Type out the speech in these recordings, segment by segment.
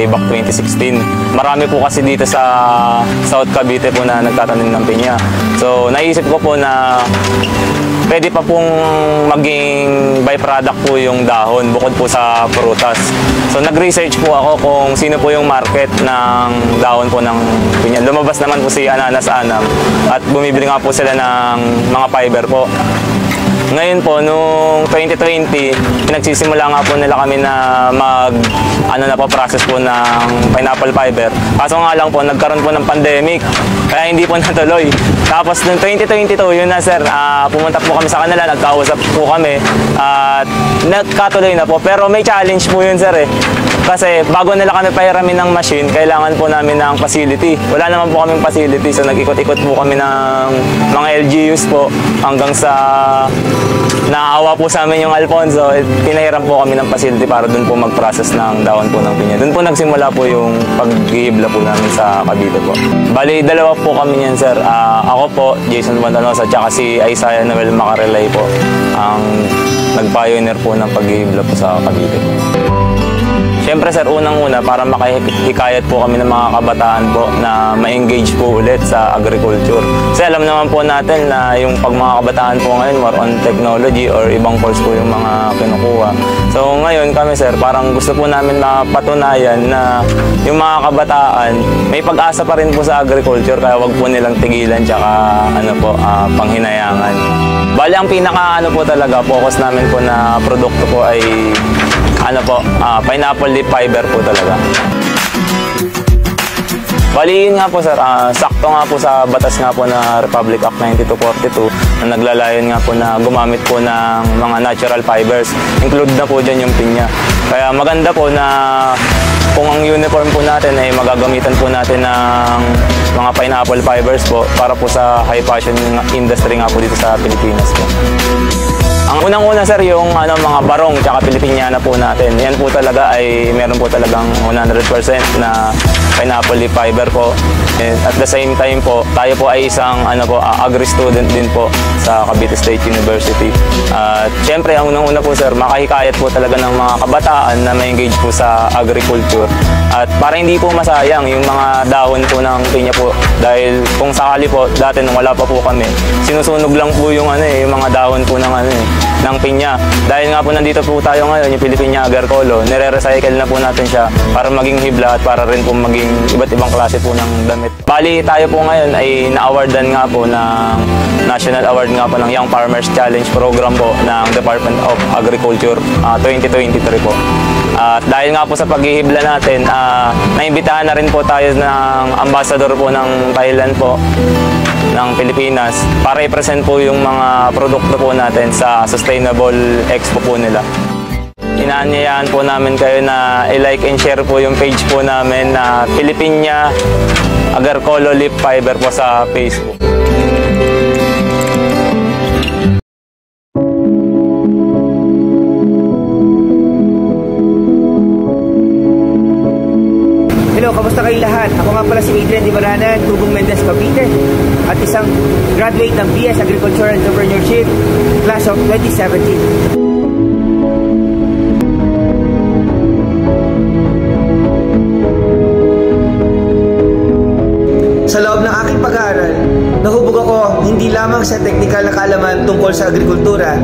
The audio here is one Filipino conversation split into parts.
way back 2016. Marami po kasi dito sa South Cavite po na nagtatanim ng pinya. So naisip ko po na pwede pa pong maging byproduct po yung dahon bukod po sa prutas. So nag-research po ako kung sino po yung market ng dahon po ng pinya. Lumabas naman po si Ananas Anam at bumibili nga po sila ng mga fiber po. Ngayon po, noong 2020, nagsisimula nga po nila kami na process po ng pineapple fiber. Kaso nga lang po, nagkaroon po ng pandemic, kaya hindi po natuloy. Tapos noong 2022, yun na sir, pumunta po kami sa kanila, nagkausap po kami, at nagkatuloy na po. Pero may challenge po yun sir eh. Kasi bago nila kami pahiramin ng machine, kailangan po namin ng facility. Wala naman po kaming facility, so nag-ikot-ikot po kami ng mga LGUs po hanggang sa naawa po sa amin yung Alfonso. Pinahiram po kami ng facility para dun po mag-process ng dahon po ng pinya. Dun po nagsimula po yung pag-ihibla po namin sa Cavite po. Bali, dalawa po kami niyan sir. Ako po, Jason Pantanosa, at si Isaiah Noel Macarelay po, ang nag-pioneer po ng pag-ihibla po sa Cavite po. Siyempre sir, unang-una para makahikayat po kami ng mga kabataan po na ma-engage po ulit sa agriculture. Kasi alam naman po natin na yung mga kabataan po ngayon more on technology or ibang course po yung mga kinukuha. So ngayon kami sir, parang gusto po namin mapatunayan na yung mga kabataan may pag-asa pa rin po sa agriculture, kaya wag po nilang tigilan tsaka panghinayangan. Bali ang pinaka po talaga, focus namin po na produkto po ay pineapple leaf fiber po talaga. Bali yun nga po sir, sakto nga po sa batas nga po na Republic Act 9242 na naglalayon nga po na gumamit po ng mga natural fibers. Include na po dyan yung pinya. Kaya maganda po na kung ang uniform po natin ay magagamitan po natin ng mga pineapple fibers po para po sa high fashion industry nga po dito sa Pilipinas po. Ang unang-una sir, yung mga barong tsaka Pilipiniana po natin. Yan po talaga ay meron po talagang 100% na pineapple leaf fiber po. And at the same time po, tayo po ay isang agri-student din po sa Cavite State University. At syempre, ang unang-una po sir, makahikayat po talaga ng mga kabataan na ma-engage po sa agriculture. At para hindi po masayang yung mga dahon po ng pinya po. Dahil kung sakali po, dati nung wala pa po kami, sinusunog lang po yung yung mga dahon po ng pinya. Dahil nga po nandito po tayo ngayon, yung Philippine Agarcolo, nire-recycle na po natin siya para maging hibla at para rin po maging iba't ibang klase po ng damit. Bali, tayo po ngayon ay na-awardan nga po ng National Award nga po ng Young Farmers Challenge Program po ng Department of Agriculture 2023 po. At dahil nga po sa paghihibla natin, naimbitahan na rin po tayo ng ambassador po ng Thailand po, ng Pilipinas, para i-present po yung mga produkto po natin sa Sustainable Expo po nila. Inaanyayahan po namin kayo na i-like and share po yung page po namin na Philippine Agarcolo Leaf Fiber po sa Facebook. Hello, kamusta kayong lahat? Ako nga pala si Adrian Dimaranan, Tugong Mendez, Cavite, at isang graduate ng BS Agriculture and Entrepreneurship, class of 2017. Sa loob ng aking pag-aaral, nahubog ako hindi lamang sa teknikal na kaalaman tungkol sa agrikultura,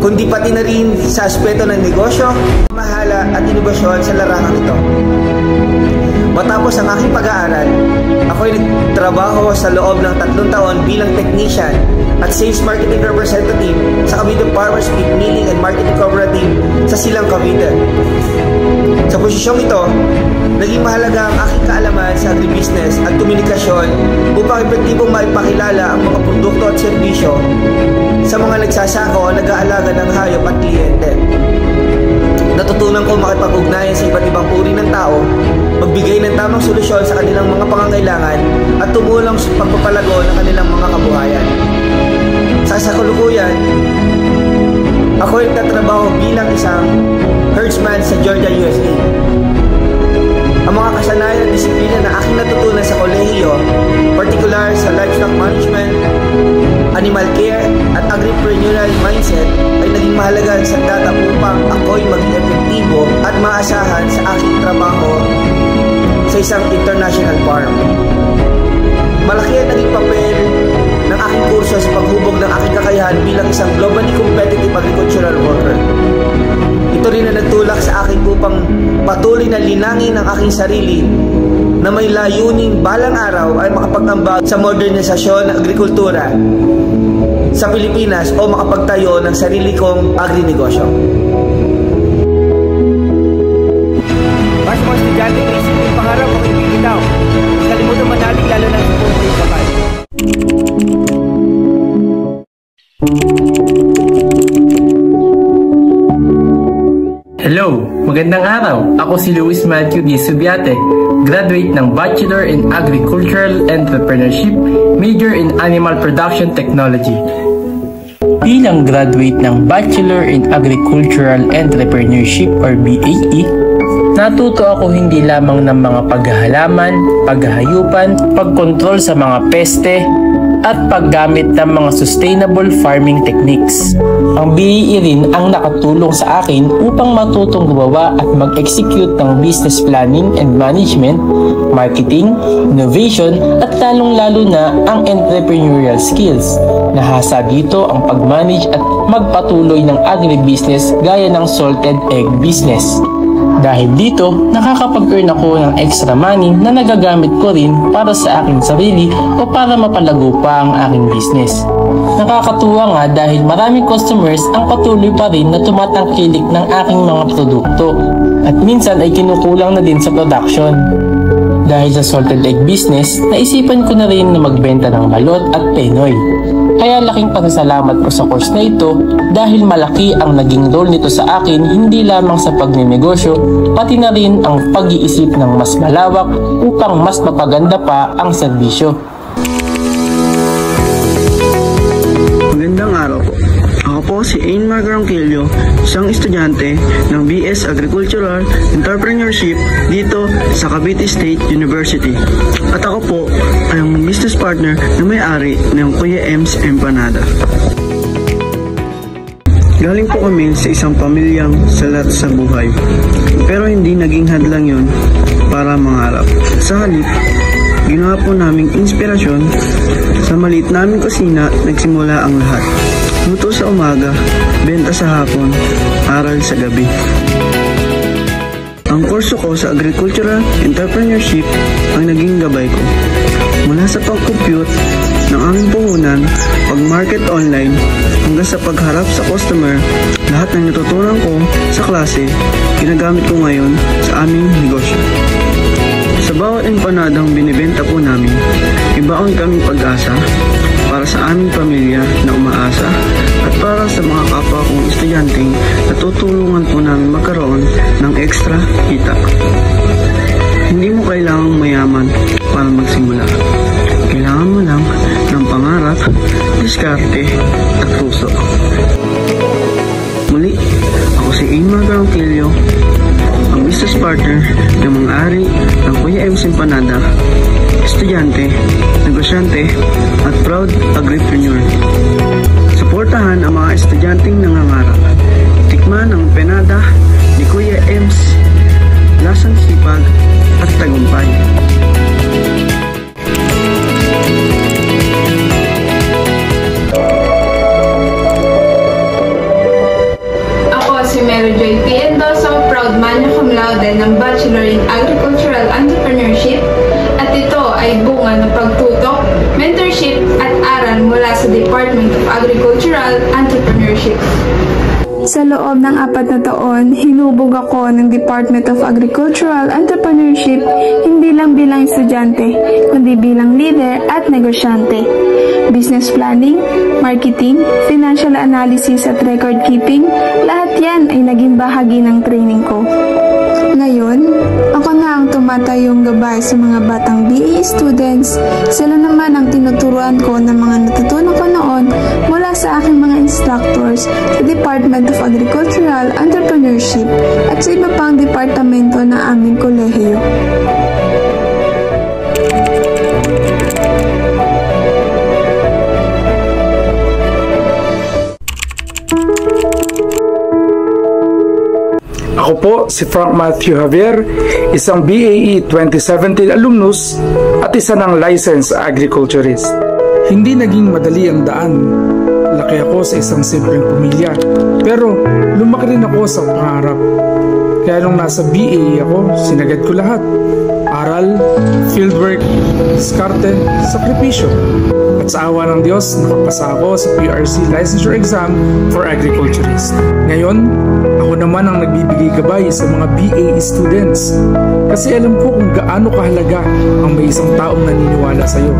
kundi pati na rin sa aspeto ng negosyo, mahala at inobasyon sa larangang ito. Matapos ang aking pag-aaral, ako'y nagtrabaho sa loob ng 3 taon bilang technician at sales marketing representative sa Cavite Farmers Feed Milling and Marketing Cooperative sa Silang, Cavite. Sa posisyong ito, naging mahalaga ang aking kaalaman sa agribusiness at komunikasyon upang epektibong maipakilala ang mga produkto at serbisyo sa mga nagsasaka o nag-aalaga ng hayop at kliyente. Natutunan ko makipag-ugnayan sa iba't ibang uri ng tao, magbigay ng tamang solusyon sa kanilang mga pangangailangan at tumulong sa pagpapalago ng kanilang mga kabuhayan. Sa kasalukuyan, ako ay nagtatrabaho bilang isang herdsman sa Georgia, USA. Ang mga kasanayan at disiplina na aking natutunan sa kolehiyo, particular sa livestock management, animal care, at agripreneurial mindset, ay naging mahalaga sa data upang ako'y maging epektibo at maasahan sa aking trabaho sa isang international farm. Malaki ang naging papel ng aking kurso sa paghubog ng aking kakayahan bilang isang globally competitive agricultural worker. Ito rin na nagtulak sa akin upang patuloy na linangin ang aking sarili na may layuning balang araw ay makapag-ambag sa modernisasyon ng agrikultura sa Pilipinas o makapagtayo ng sarili kong agrinegosyo. Mas mga estudyante, isip yung pangarap o ibibitaw. Kalimutan manalig lalo na sa puso yung kapal. Hello! Magandang araw! Ako si Luis Matthew D. Subiate, graduate ng Bachelor in Agricultural Entrepreneurship, major in Animal Production Technology. Bilang graduate ng Bachelor in Agricultural Entrepreneurship or BAE, natuto ako hindi lamang ng mga paghahalaman, paghahayupan, pagkontrol sa mga peste, at paggamit ng mga sustainable farming techniques. Ang BAE rin ang nakatulong sa akin upang matutong gumawa at mag-execute ng business planning and management, marketing, innovation, at lalong-lalo na ang entrepreneurial skills. Nahasa dito ang pag-manage at magpatuloy ng agribusiness gaya ng salted egg business. Dahil dito, nakakapag-earn ako ng extra money na nagagamit ko rin para sa aking sarili o para mapalago pa ang aking business. Nakakatuwa nga dahil maraming customers ang patuloy pa rin na tumatangkilik ng aking mga produkto at minsan ay kinukulang na din sa production. Dahil sa salted egg business, naisipan ko na rin na magbenta ng balot at penoy. Kaya laking pasasalamat ko sa course na ito dahil malaki ang naging role nito sa akin hindi lamang sa pagnenegosyo, pati na rin ang pag-iisip ng mas malawak upang mas mapaganda pa ang serbisyo. Magandang araw po. Ako po si Einmar Ronquillo, isang estudyante ng BS Agricultural Entrepreneurship dito sa Cavite State University. At ako po ay ang business partner na may-ari ng Kuya Ems Empanada. Galing po kami sa isang pamilyang salat sa buhay. Pero hindi naging hadlang yon para mangarap. Sa halip, ginawa po naming inspirasyon. Sa maliit naming kusina, nagsimula ang lahat. Luto sa umaga, benta sa hapon, aral sa gabi. Ang kurso ko sa Agricultural Entrepreneurship ang naging gabay ko. Mula sa pag-compute ng aming puhunan, pag-market online, hanggang sa pagharap sa customer, lahat ng natutunan ko sa klase, ginagamit ko ngayon sa aming negosyo. Sa bawat empanadang binibenta po namin, ibaon kaming pag-asa para sa aming pamilya na umaasa at para sa mga kapwa kong estudyanteng natutulungan po namin magkaroon ng extra kita. Hindi mo kailangang mayaman para magsimula. Kailangan mo lang ng pangarap, diskarte at puso. Muli, ako si Einmar Ronquillo, ang business partner ng mga-ari ng Kuya Ems Empanada, estudyante, negosyante, at proud agripreneur. Suportahan ang mga estudyanteng nangangarap. Tikman ang empanada ni Kuya Ems, lasang sipag at tagumpay. Ako si Mary Joy P. Endoso, proud magna cum laude ng Bachelor in Agricultural Entrepreneurship, at ito ay bunga ng pagtutok, mentorship at aral mula sa Department of Agricultural Entrepreneurship. Sa loob ng 4 na taon, hinubog ako ng Department of Agricultural Entrepreneurship hindi lang bilang estudyante, kundi bilang leader at negosyante. Business planning, marketing, financial analysis at record keeping, lahat yan ay naging bahagi ng training ko. Ngayon, ako na ang tumatayong gabay sa mga batang BA students. Sila naman ang tinuturuan ko ng mga natutunan ko noon mula sa aking mga instructors sa Department of Agricultural Entrepreneurship at sa iba pang departamento ng aming kolehiyo. Ako po si Frank Matthew Javier, isang BAE 2017 alumnus at isa ng licensed agriculturist. Hindi naging madali ang daan. Laki ako sa isang simpleng pamilya, pero lumaki rin ako sa pangarap. Kaya nung nasa BAE ako, sinagad ko lahat. Aral, fieldwork, diskarte, sakripisyo. At sa awa ng Diyos, nakapasa ako sa PRC Licensure Exam for Agriculturist. Ngayon, ako naman ang nagbibigay gabay sa mga BAE students. Kasi alam ko kung gaano kahalaga ang may isang taong naniniwala sa iyo.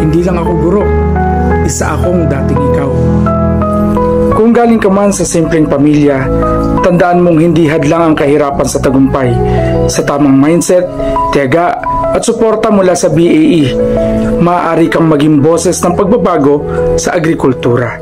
Hindi lang ako guro, isa akong dating ikaw. Kung galing ka man sa simpleng pamilya, tandaan mong hindi hadlang ang kahirapan sa tagumpay. Sa tamang mindset, tiyaga at suporta mula sa BAE, maaari kang maging boses ng pagbabago sa agrikultura.